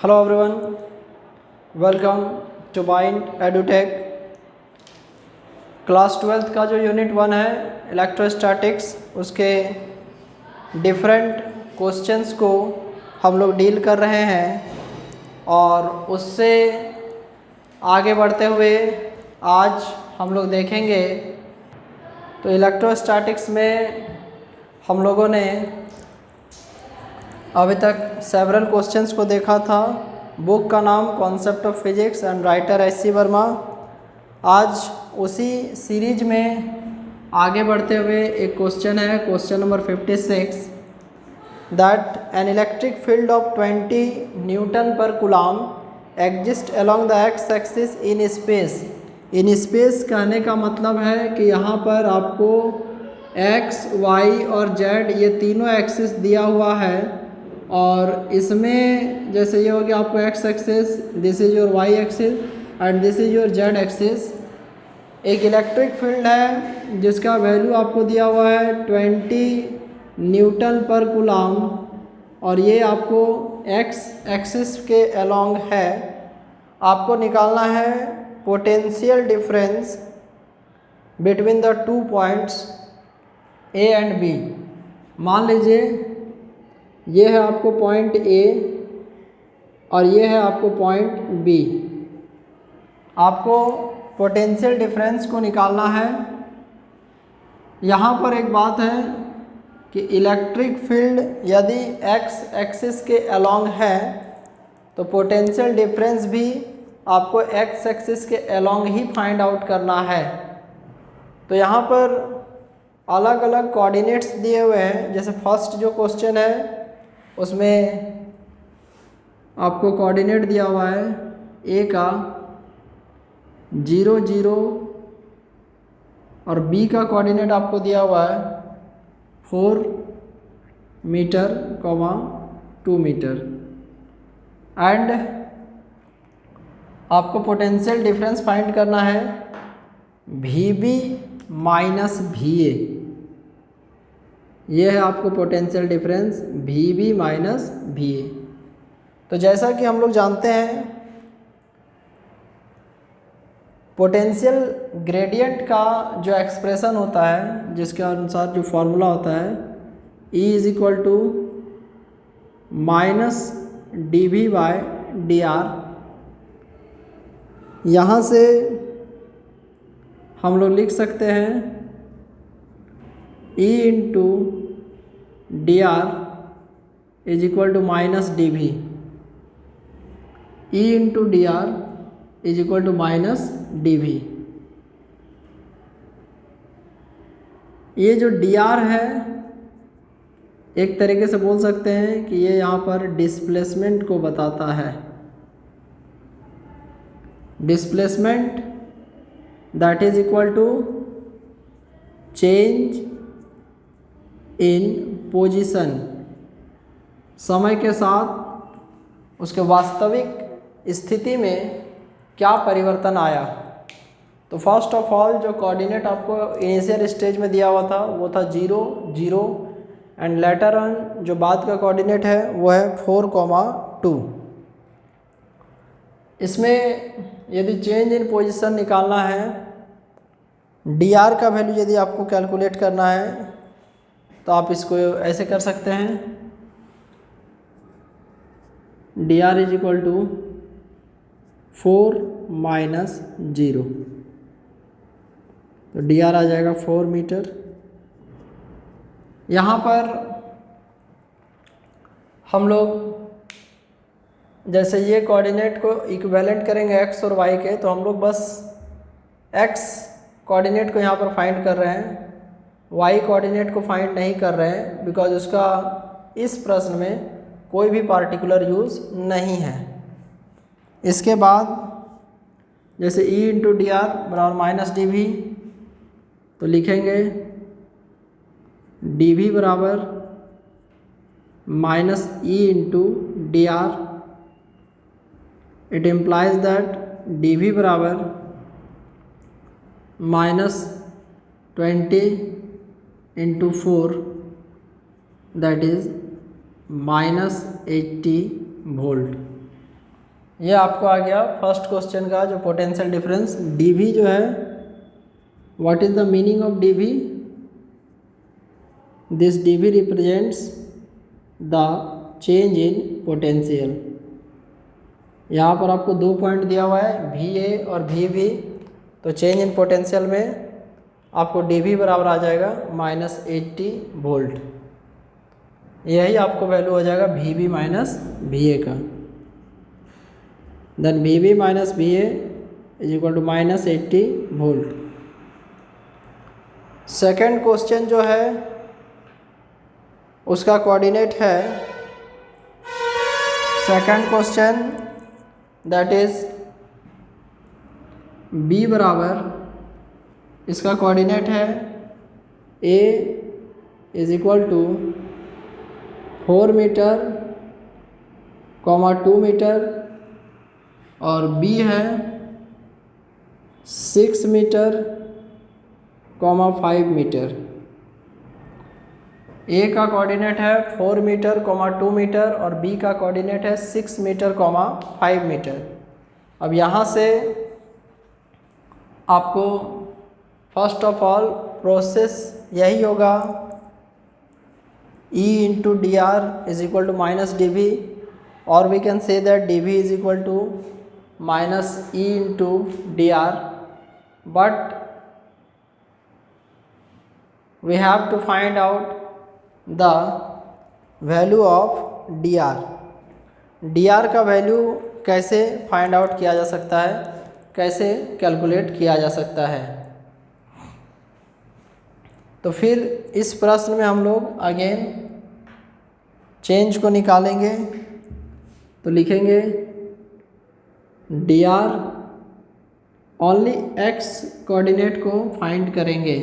Hello everyone, welcome to Mind Edutech. Class 12th का जो unit 1 है इलेक्ट्रोस्टैटिक्स, उसके डिफरेंट क्वेश्चंस को हम लोग डील कर रहे हैं और उससे आगे बढ़ते हुए आज हम लोग देखेंगे। तो इलेक्ट्रोस्टैटिक्स में हम लोगों ने अभी तक सेवरल क्वेश्चंस को देखा था। बुक का नाम concept of physics and writer SC. Verma. आज उसी सीरीज में आगे बढ़ते हुए एक क्वेश्चन है, question number 56, that an electric field of 20 newton पर coulomb exist along the x axis in space. In space कहने का मतलब है कि यहाँ पर आपको एक्स, वाई और जेड ये तीनों एक्सिस दिया हुआ है और इसमें जैसे ये हो गया आपको X axis, this is your Y axis and this is your Z axis. एक इलेक्ट्रिक फील्ड है जिसका वैल्यू आपको दिया हुआ है 20 न्यूटन पर कूलम और ये आपको एक्स एक्सिस के अलोंग है। आपको निकालना है potential difference between the two points A and B. मान लीजिए ये है आपको पॉइंट ए और ये है आपको पॉइंट बी। आपको पोटेंशियल डिफरेंस को निकालना है। यहाँ पर एक बात है कि इलेक्ट्रिक फील्ड यदि एक्स एक्सिस के अलोंग है तो पोटेंशियल डिफरेंस भी आपको एक्स एक्सिस के अलोंग ही फाइंड आउट करना है। तो यहाँ पर अलग अलग कोऑर्डिनेट्स दिए हुए हैं। जैसे फर्स्ट जो क्वेश्चन है उसमें आपको कोऑर्डिनेट दिया हुआ है ए का 0 0 और बी का कोऑर्डिनेट आपको दिया हुआ है 4 मीटर, 2 मीटर एंड आपको पोटेंशियल डिफरेंस फाइंड करना है VB माइनस VA। ये है आपको potential difference VB minus VA। तो जैसा कि हम लोग जानते हैं पोटेंशियल ग्रेडियंट का जो एक्सप्रेशन होता है, जिसके अनुसार जो फॉर्मूला होता है E is equal to minus DV by DR। यहाँ से हम लोग लिख सकते हैं E into DR is equal to minus DV। E into DR is equal to minus DV। ये जो DR है एक तरीके से बोल सकते हैं कि ये यहाँ पर डिस्प्लेसमेंट को बताता है। Displacement that is equal to change in position, समय के साथ उसके वास्तविक स्थिति में क्या परिवर्तन आया। तो फर्स्ट ऑफ ऑल जो कोऑर्डिनेट आपको इनिशियल स्टेज में दिया हुआ था वो था 0 0 एंड लेटर ऑन जो बाद का कोऑर्डिनेट है वो है 4, 2। इसमें यदि चेंज इन पोजीशन निकालना है, DR का वैल्यू यदि आपको कैलकुलेट करना है तो आप इसको ऐसे कर सकते हैं DR is equal to 4 minus 0। तो DR आ जाएगा 4 मीटर। यहाँ पर हम लोग जैसे ये कोऑर्डिनेट को इक्विवेलेंट करेंगे x और y के, तो हम लोग बस x कोऑर्डिनेट को यहाँ पर फाइंड कर रहे हैं, y कोऑर्डिनेट को फाइंड नहीं कर रहे हैं बिकॉज उसका इस प्रश्न में कोई भी पार्टिकुलर यूज़ नहीं है। इसके बाद जैसे E इंटू DR बराबर माइनस DV, तो लिखेंगे DV बराबर minus E into DR। It implies that DV बराबर minus 20 into 4 that is -80 volt. ये आपको आ गया फर्स्ट क्वेश्चन का जो पोटेंशियल डिफरेंस। डीवी जो है, what is the meaning of DV? This DV represents the change in potential. यहाँ पर आपको 2 पॉइंट दिया हुआ है वी ए और वी बी, तो चेंज इन पोटेंशियल में आपको डीवी बराबर आ जाएगा -80 वोल्ट। यही आपको वैल्यू हो जाएगा V B minus V A का। Then V B minus V A is equal to -80 volt. Second question जो है उसका कोऑर्डिनेट है, second question that is B बराबर, इसका कोऑर्डिनेट है A is equal to 4 metre, 2 metre और बी है 6 मीटर, 5 मीटर। ए का कोऑर्डिनेट है 4 मीटर, 2 मीटर और बी का कोऑर्डिनेट है 6 मीटर, 5 मीटर। अब यहाँ से आपको फर्स्ट ऑफ ऑल प्रोसेस यही होगा, E into D R is equal to minus D V, और we can say that D V is equal to minus E into D R, but we have to find out the value of dr। dr का value कैसे find out किया जा सकता है, कैसे calculate किया जा सकता है? तो फिर इस प्रश्न में हम लोग अगेन चेंज को निकालेंगे, तो लिखेंगे dr ओनली x कोऑर्डिनेट को फाइंड करेंगे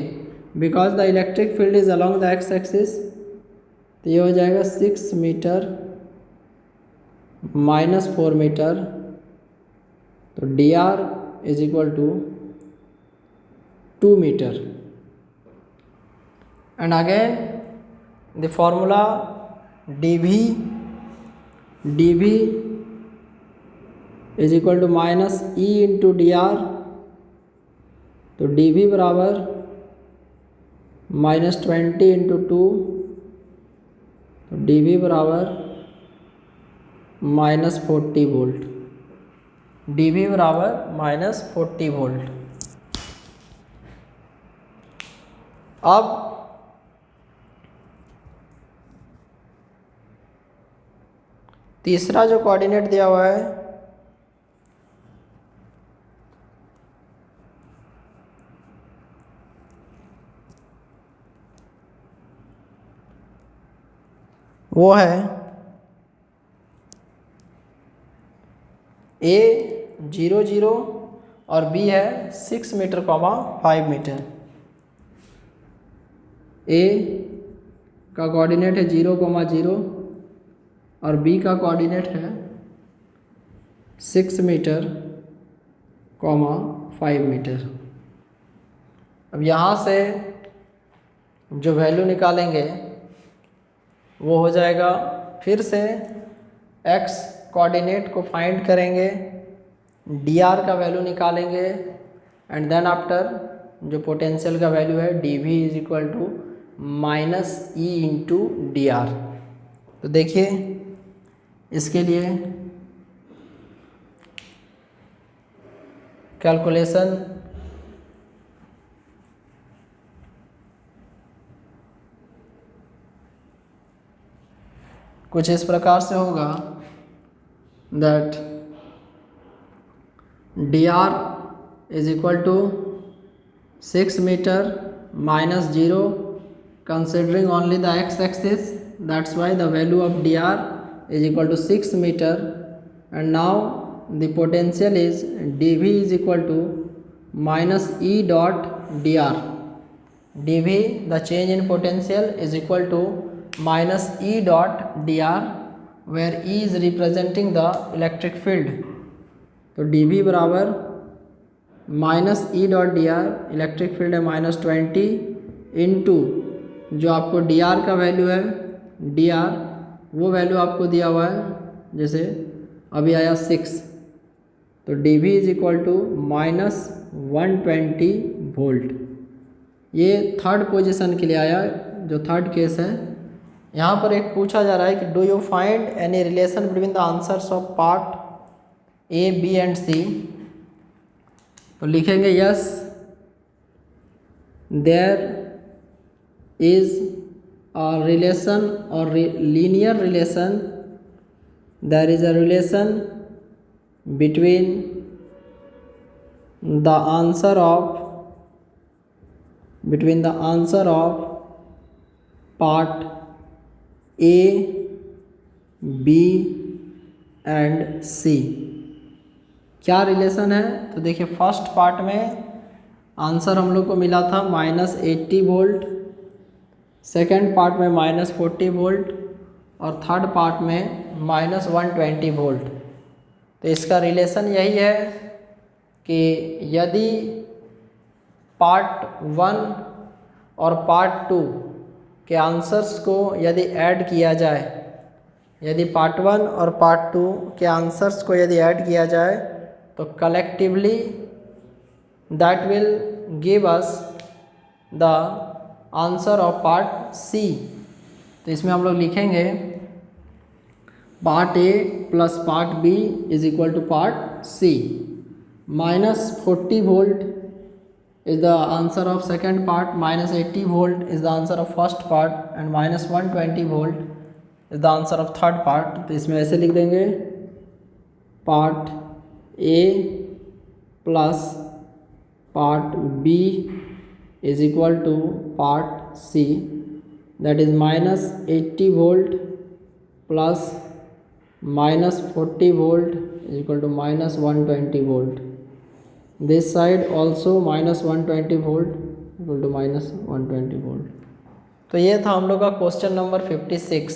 because the electric field is along the x axis. तो ये हो जाएगा 6 मीटर -4 मीटर, तो D R is equal to 2 meter. And again the formula D V is equal to minus E into D R, तो D V बराबर -20 into 2, तो D V बराबर -40 volt. D V बराबर -40 वोल्ट। अब तीसरा जो coordinate दिया हुआ है वो है A 0 0 और B है 6 मीटर, 5 मीटर। A का कोऑर्डिनेट है 0, 0 और B का कोऑर्डिनेट है 6 मीटर, 5 मीटर। अब यहाँ से जो वैल्यू निकालेंगे वो हो जाएगा, फिर से x कोऑर्डिनेट को फाइंड करेंगे, dr का वैल्यू निकालेंगे एंड देन आफ्टर जो पोटेंशियल का वैल्यू है dv is equal to -e into D R. तो देखिए इसके लिए कैलकुलेशन कुछ इस प्रकार से होगा that D R is equal to 6 meter -0 considering only the x axis, that's why the value of dr is equal to 6 meter, and now the potential is dv is equal to -e dot dr। dv the change in potential is equal to -e dot dr, where e is representing the electric field। तो dv बराबर -e dot dr, electric field है -20 into जो आपको dr का value है, dr वो value आपको दिया हुआ है जैसे अभी आया 6, तो dV is equal to -120 volt. ये थर्ड पोजीशन के लिए आया, जो थर्ड केस है। यहाँ पर एक पूछा जा रहा है कि do you find any relation between the answers of part A, B and C. तो लिखेंगे yes there is a relation और linear relation, there is a relation between the answer of part A, B and C. क्या relation है? तो देखिए first part में answer हम लोग को मिला था -80 वोल्ट, सेकेंड पार्ट में -40 वोल्ट और थर्ड पार्ट में -120 वोल्ट। तो इसका रिलेशन यही है कि यदि पार्ट 1 और पार्ट 2 के आंसर्स को यदि ऐड किया जाए, यदि पार्ट 1 और पार्ट 2 के आंसर्स को यदि ऐड किया जाए तो collectively that will give us the answer of part C. तो इसमें हम लोग लिखेंगे part A plus part B is equal to part C. -40 volt is the answer of second part, -80 volt is the answer of first part and -120 volt is the answer of third part। तो इसमें ऐसे लिख देंगे part A plus part B is equal to part C, that is -80 volt plus -40 volt is equal to -120 volt. This side also -120 volt equal to -120 volt। तो ये था हम लोग का क्वेश्चन नंबर 56।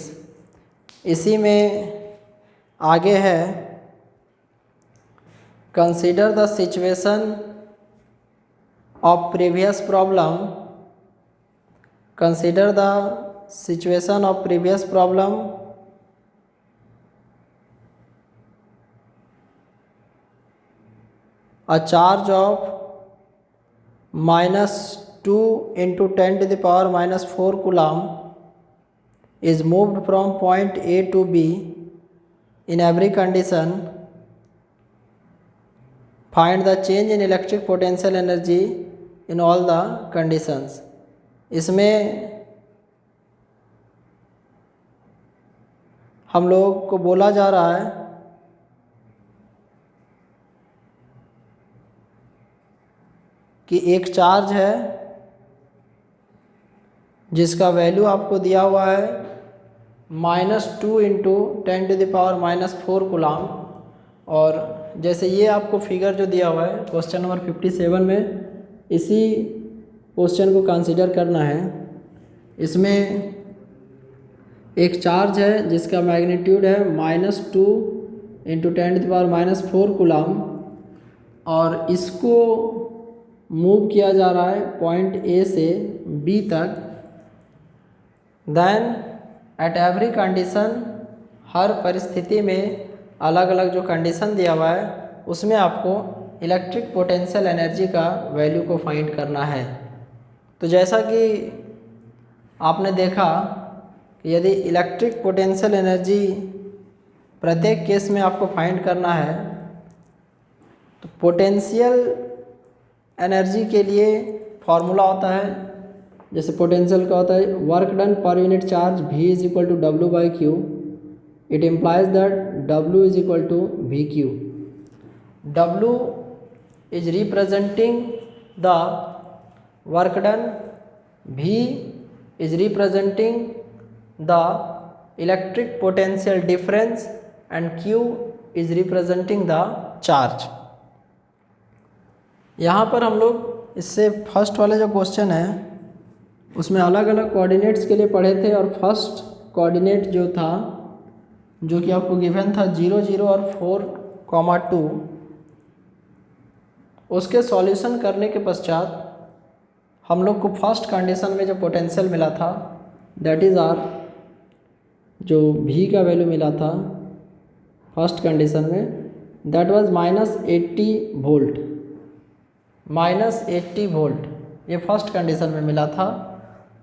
इसी में आगे है consider the situation of previous problem, consider the situation of previous problem a charge of -2 into 10 to the power -4 coulomb is moved from point A to B in every condition. Find the change in electric potential energy in all the conditions। इसमें हम लोग को बोला जा रहा है कि एक चार्ज है जिसका वैल्यू आपको दिया हुआ है -2 into 10 to the power -4 coulomb. और जैसे ये आपको फिगर जो दिया हुआ है क्वेश्चन नंबर 57 में, इसी क्वेश्चन को कंसीडर करना है। इसमें एक चार्ज है जिसका मैग्नीट्यूड है -2 into 10 to the power -4 coulomb और इसको मूव किया जा रहा है पॉइंट ए से बी तक। देन एट एवरी कंडीशन, हर परिस्थिति में अलग अलग जो कंडीशन दिया हुआ है उसमें आपको इलेक्ट्रिक पोटेंशियल एनर्जी का वैल्यू को फाइंड करना है। तो जैसा कि आपने देखा कि यदि इलेक्ट्रिक पोटेंशियल एनर्जी प्रत्येक केस में आपको फाइंड करना है तो पोटेंशियल एनर्जी के लिए फॉर्मूला होता है, जैसे पोटेंशियल का होता है वर्क डन पर unit charge V is equal to W/Q। It implies that W is equal to VQ। W is representing the work done, V is representing the electric potential difference and Q is representing the charge. यहाँ पर हम लोग इससे first वाले जो question है उसमें अलग अलग कोऑर्डिनेट्स के लिए पढ़े थे और फर्स्ट कोऑर्डिनेट जो था जो कि आपको गिवन था 0 0 और 4,2, उसके सॉल्यूशन करने के पश्चात हम लोग को फर्स्ट कंडीशन में जो पोटेंशियल मिला था दैट इज़ आर, जो V का वैल्यू मिला था फर्स्ट कंडीशन में दैट वाज -80 वोल्ट। -80 वोल्ट ये फर्स्ट कंडीशन में मिला था।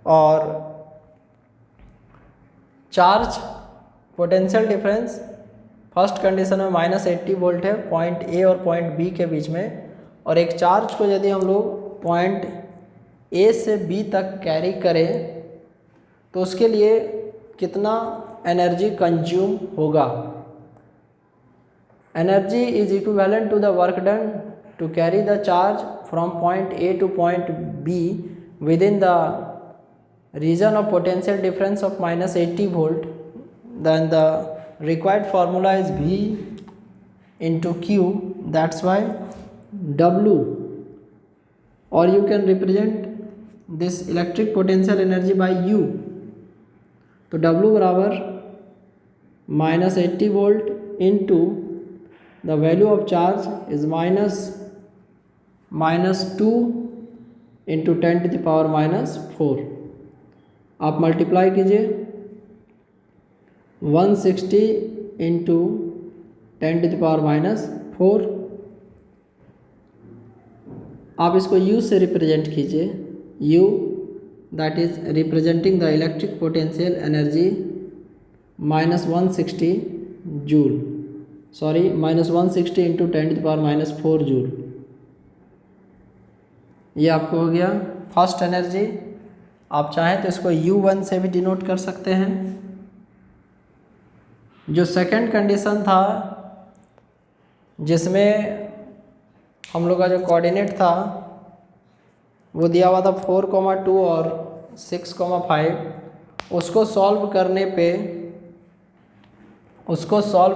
और charge potential difference first condition में -80 वोल्ट है पॉइंट ए और पॉइंट बी के बीच में। और एक चार्ज को यदि हम लोग पॉइंट ए से बी तक कैरी करें तो उसके लिए कितना एनर्जी कंज्यूम होगा। Energy is equivalent to the work done to carry the charge from point A to point B within the region of potential difference of -80 volt. Then the required formula is V into Q, that's why W, or you can represent this electric potential energy by U. तो W बराबर -80 volt into the value of charge is -2 into 10⁻⁻⁴। आप multiply कीजिए 160 into 10⁻⁴। आप इसको U से represent कीजिए। U that is representing the electric potential energy -160 joule, sorry -160 into 10⁻⁴ joule. ये आपको हो गया फर्स्ट एनर्जी। आप चाहें तो इसको U1 से भी डिनोट कर सकते हैं। जो सेकंड कंडीशन था जिसमें हम लोग का जो कोऑर्डिनेट था वो दिया हुआ था 4,2 और 6,5। उसको सॉल्व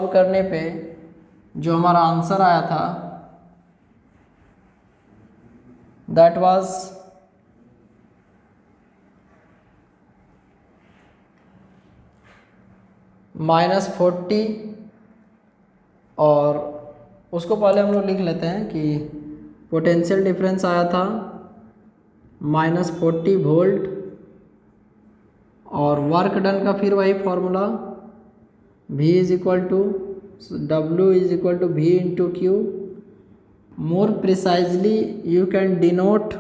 करने पे जो हमारा आंसर आया था दैट वाज -40। और उसको पहले हम लोग लिख लेते हैं कि पोटेंशियल डिफरेंस आया था -40 वोल्ट। और वर्क डन का फिर वही formula V is equal to W is equal to V into Q। More precisely you can denote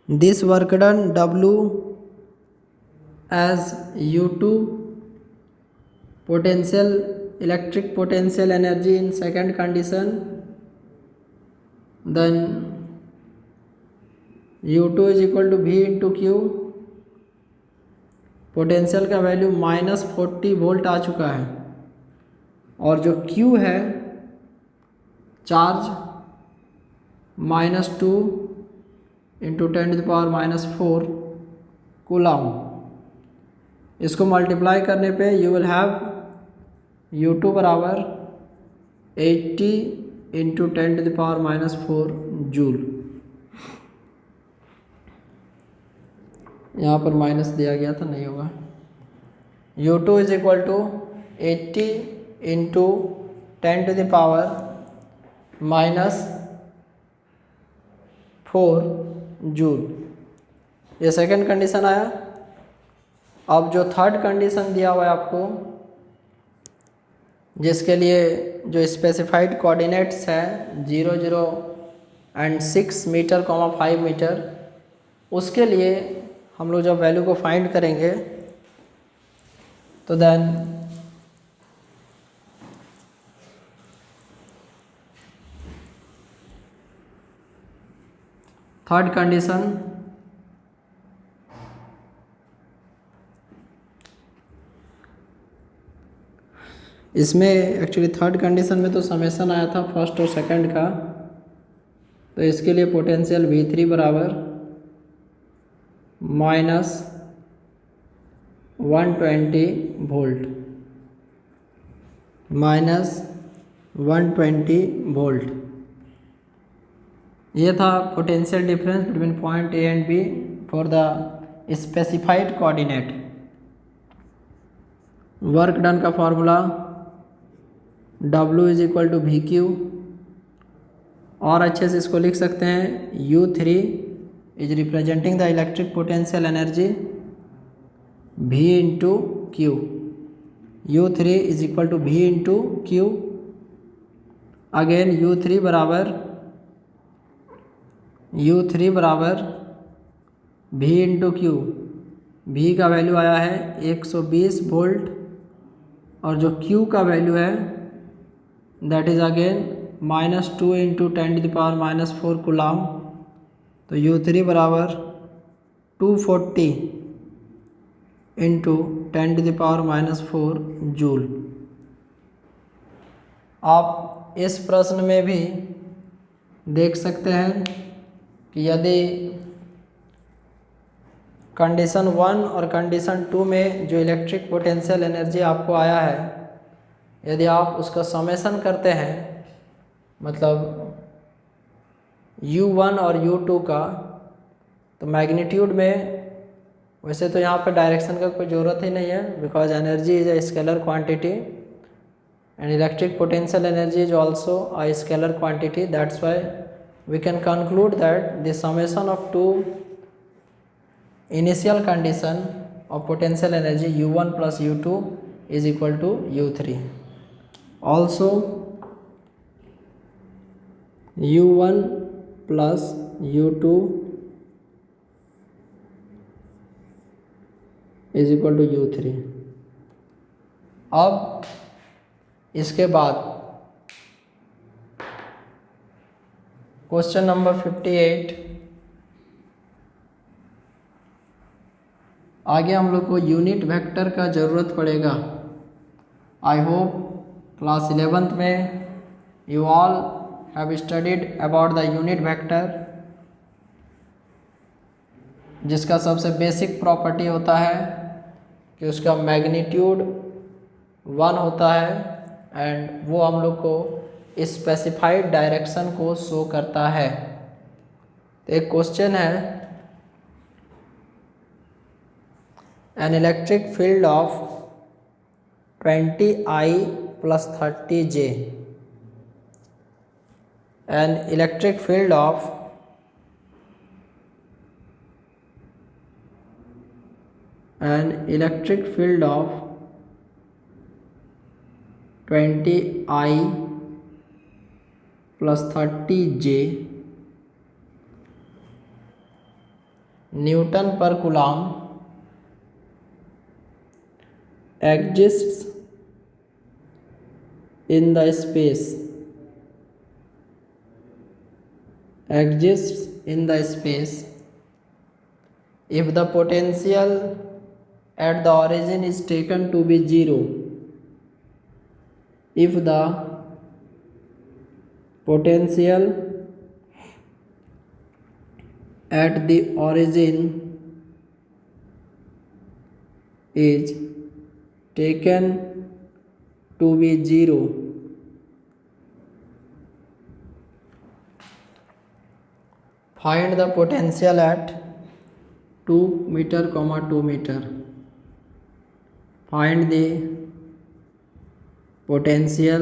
this work done W as U2 potential electric potential energy in second condition, then U2 is equal to V into Q। Potential का value -40 volt आ चुका है और जो Q है charge -2 into 10⁻⁴ coulomb. इसको multiply करने पे you will have U2 बराबर 80 इंटू 10⁻⁴ जूल। यहाँ पर माइनस दिया गया था, नहीं होगा। U2 is equal to 80 into 10⁻⁴ joule. ये सेकंड कंडीशन आया। अब जो थर्ड कंडीशन दिया हुआ है आपको जिसके लिए जो स्पेसिफाइड कोऑर्डिनेट्स है 0, 0 एंड 6 मीटर, 5 मीटर, उसके लिए हम लोग जब वैल्यू को फाइंड करेंगे तो देन थर्ड कंडीशन इसमें एक्चुअली थर्ड कंडीशन में तो समेशन आया था फर्स्ट और सेकंड का। तो इसके लिए पोटेंशियल V3 बराबर -120 वोल्ट, -120 वोल्ट। ये था potential difference between point A and B for the specified coordinate. Work done का formula W is equal to VQ। और अच्छे से इसको लिख सकते हैं U3 is representing the electric potential energy V into Q। U3 is equal to V into Q। Again U3 बराबर V into Q. V का वैल्यू आया है 120 वोल्ट और जो Q का वैल्यू है that is again -2 into 10⁻⁻⁴ coulomb. तो U3 बराबर 240 इंटू 10⁻⁴ जूल। आप इस प्रश्न में भी देख सकते हैं कि यदि कंडीशन 1 और कंडीशन 2 में जो इलेक्ट्रिक पोटेंशियल एनर्जी आपको आया है, यदि आप उसका समेशन करते हैं मतलब U1 और U2 का, तो मैग्नीट्यूड में वैसे तो यहाँ पर डायरेक्शन का कोई ज़रूरत ही नहीं है because energy is a scalar quantity and electric potential energy is also a scalar quantity. That's why we can conclude that the summation of two initial condition of potential energy U1 plus U2 is equal to U3. Also U1 plus U2 is equal to U3. अब इसके बाद question number 58, आगे हम लोग को unit vector का ज़रूरत पड़ेगा। आई होप क्लास 11th में you all have studied about the unit vector, जिसका सबसे बेसिक प्रॉपर्टी होता है कि उसका मैग्नीट्यूड 1 होता है एंड वो हम लोग को स्पेसिफाइड डायरेक्शन को शो करता है। तो एक क्वेश्चन है, N electric field of 20I + 30J, N electric field of an electric field of 20I plus 30J Newton पर coulomb exists in the space if the potential at the origin is taken to be 0, if the potential at the origin is taken to be 0, find the potential at 2 meter, 2 meter. Find the potential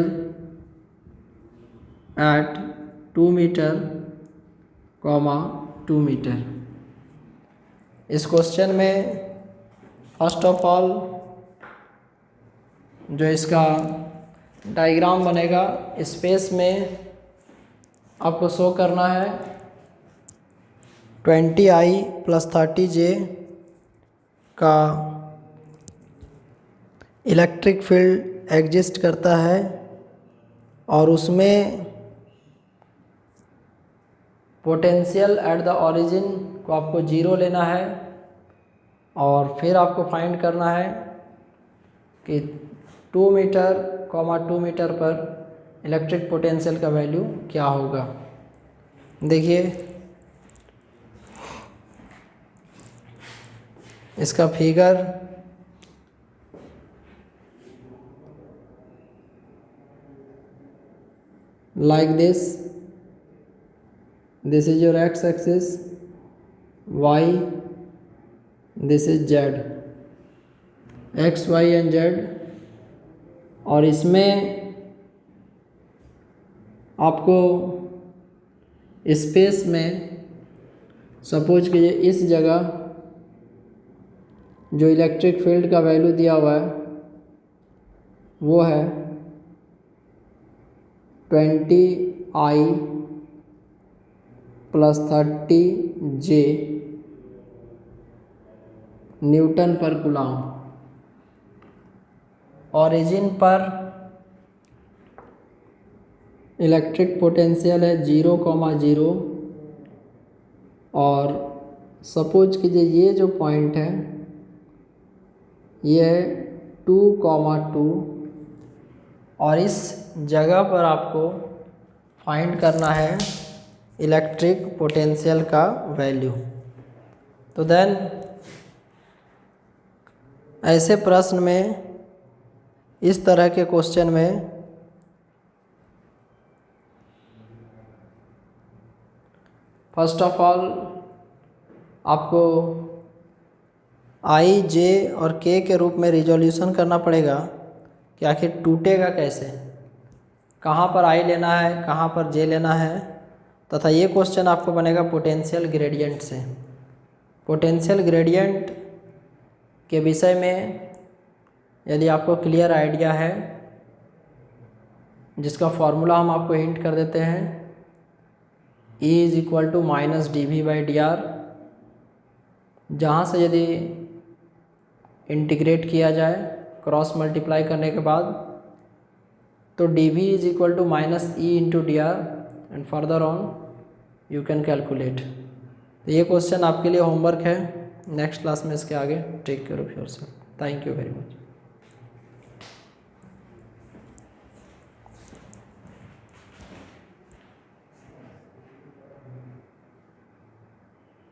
at 2 meter, 2 meter. इस question में first of all जो इसका diagram बनेगा, space में आपको show करना है 20I + 30J का इलेक्ट्रिक फील्ड एग्जिस्ट करता है और उसमें पोटेंशियल एट द ओरिजिन को आपको 0 लेना है और फिर आपको फाइंड करना है कि 2 मीटर, 2 मीटर पर इलेक्ट्रिक पोटेंशियल का वैल्यू क्या होगा। देखिए इसका figure like this is your x axis, y, this is z, x, y and z, और इसमें आपको स्पेस में सपोज कीजिए इस जगह जो इलेक्ट्रिक फील्ड का वैल्यू दिया हुआ है वो है 20I + 30J न्यूटन पर कूलम। ओरिजिन पर इलेक्ट्रिक पोटेंशियल है 0,0 और सपोज कीजिए ये जो पॉइंट है ये है 2,2 और इस जगह पर आपको फाइंड करना है इलेक्ट्रिक पोटेंशियल का वैल्यू। तो देन ऐसे प्रश्न में, इस तरह के क्वेश्चन में फर्स्ट ऑफ ऑल आपको आई, जे और के रूप में रिजोल्यूशन करना पड़ेगा कि आखिर टूटेगा कैसे, कहाँ पर आई लेना है, कहाँ पर जे लेना है, तथा ये क्वेश्चन आपको बनेगा पोटेंशियल ग्रेडियंट से। पोटेंशियल ग्रेडियंट के विषय में यदि आपको क्लियर आइडिया है, जिसका फॉर्मूला हम आपको हिंट कर देते हैं, E = -dV/dr, जहाँ से यदि इंटीग्रेट किया जाए क्रॉस मल्टीप्लाई करने के बाद तो dV = -E × dr and further on you can calculate. तो ये क्वेश्चन आपके लिए होमवर्क है, नेक्स्ट क्लास में इसके आगे take care of yourself. Thank you very much.